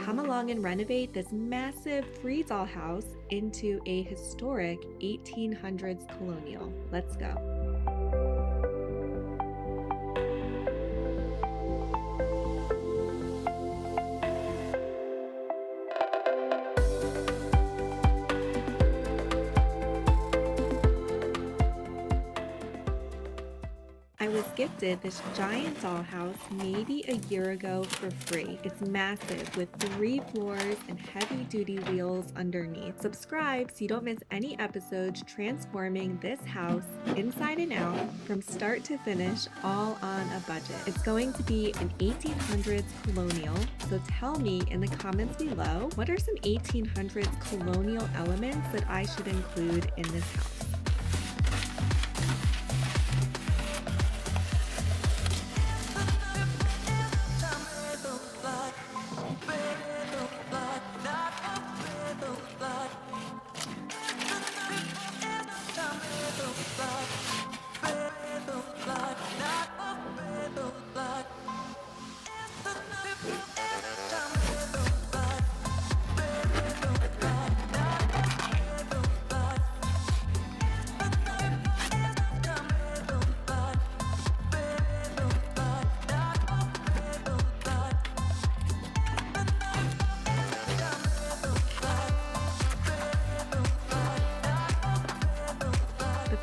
come along and renovate this massive free dollhouse into a historic 1800s colonial. Let's go. I was gifted this giant dollhouse maybe a year ago for free. It's massive with 3 floors and heavy-duty wheels underneath. Subscribe so you don't miss any episodes transforming this house inside and out from start to finish, all on a budget. It's going to be an 1800s colonial, so tell me in the comments below, what are some 1800s colonial elements that I should include in this house?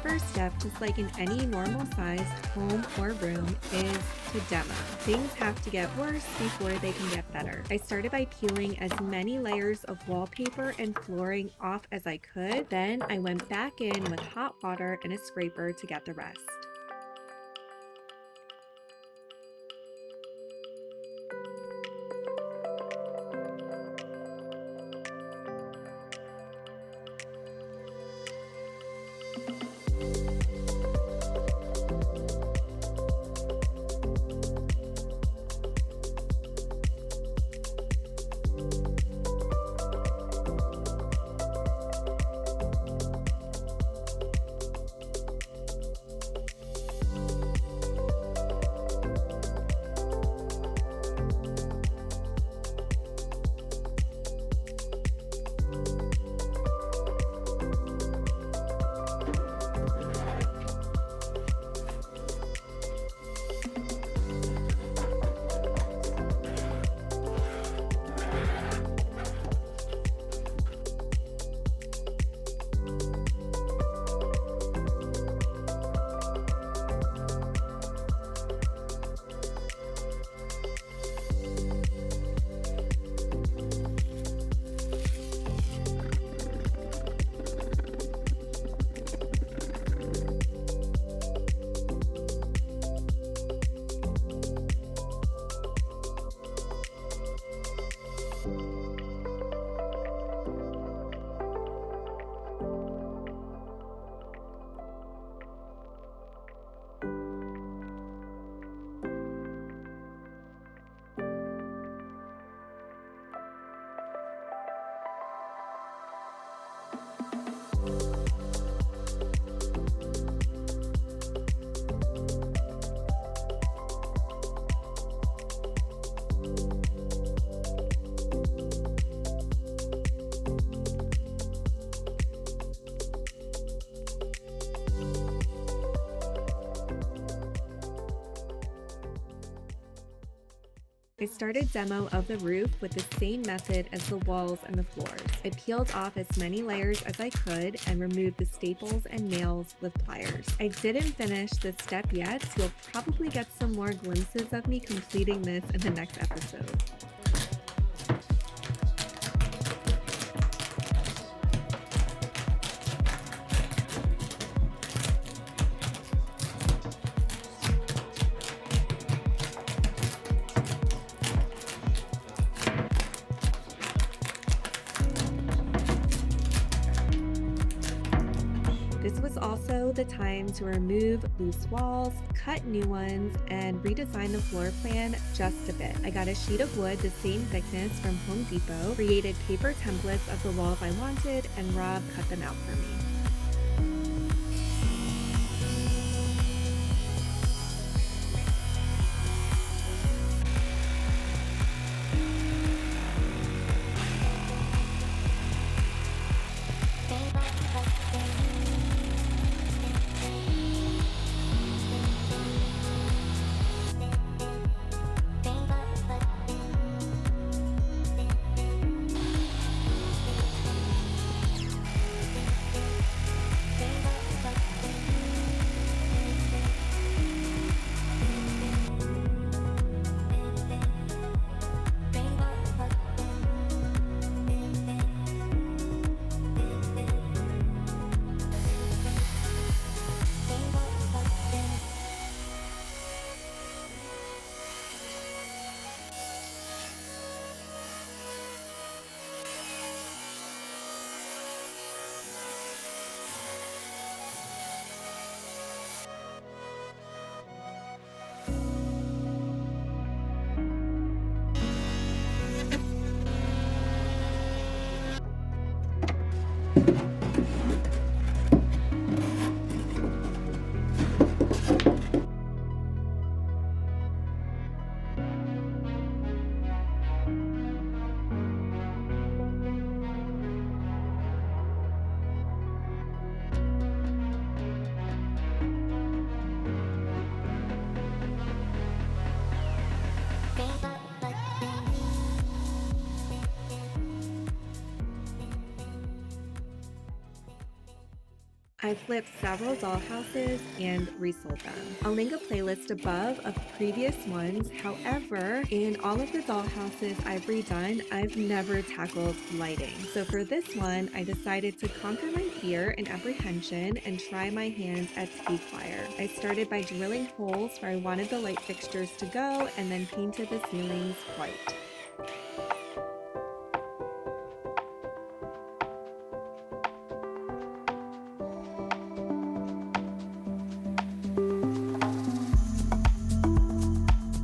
First step, just like in any normal sized home or room, is to demo. Things have to get worse before they can get better. I started by peeling as many layers of wallpaper and flooring off as I could. Then I went back in with hot water and a scraper to get the rest. I started demo of the roof with the same method as the walls and the floors. I peeled off as many layers as I could and removed the staples and nails with pliers. I didn't finish this step yet, so you'll probably get some more glimpses of me completing this in the next episode. This was also the time to remove loose walls, cut new ones, and redesign the floor plan just a bit. I got a sheet of wood the same thickness from Home Depot, created paper templates of the walls I wanted, and Rob cut them out for me. I flipped several dollhouses and resold them. I'll link a playlist above of previous ones. However, in all of the dollhouses I've redone, I've never tackled lighting. So for this one, I decided to conquer my fear and apprehension and try my hands at take wire. I started by drilling holes where I wanted the light fixtures to go and then painted the ceilings white.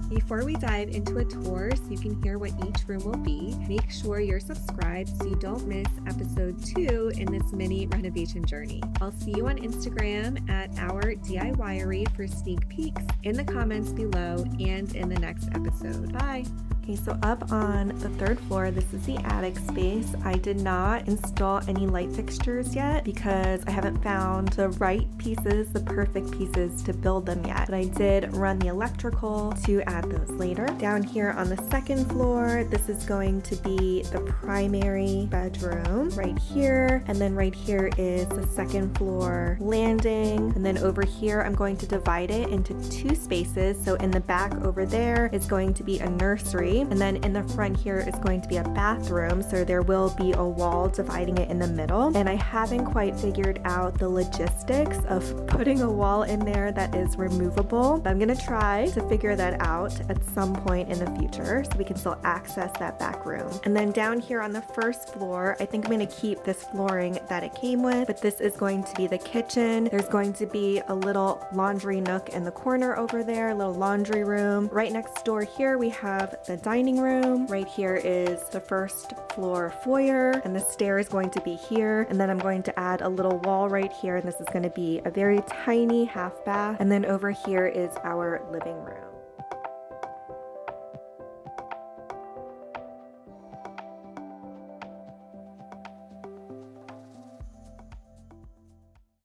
Before we dive into a tour so you can hear what each room will be, make sure you're subscribed so you don't miss episode 2 in this mini renovation journey. I'll see you on Instagram at our DIYery for sneak peeks, in the comments below, and in the next episode. Bye! Okay, so up on the 3rd floor, this is the attic space. I did not install any light fixtures yet because I haven't found the right pieces, the perfect pieces to build them yet. But I did run the electrical to add those later. Down here on the 2nd floor, this is going to be the primary bedroom right here. And then right here is the 2nd floor landing. And then over here, I'm going to divide it into 2 spaces. So in the back over there is going to be a nursery. And then in the front here is going to be a bathroom, so there will be a wall dividing it in the middle. And I haven't quite figured out the logistics of putting a wall in there that is removable, but I'm gonna try to figure that out at some point in the future so we can still access that back room. And then down here on the 1st floor, I think I'm gonna keep this flooring that it came with, but this is going to be the kitchen. There's going to be a little laundry nook in the corner over there, a little laundry room. Right next door here, we have the dining room. Right here is the 1st floor foyer, and the stair is going to be here. And then I'm going to add a little wall right here, and this is going to be a very tiny half bath. And then over here is our living room.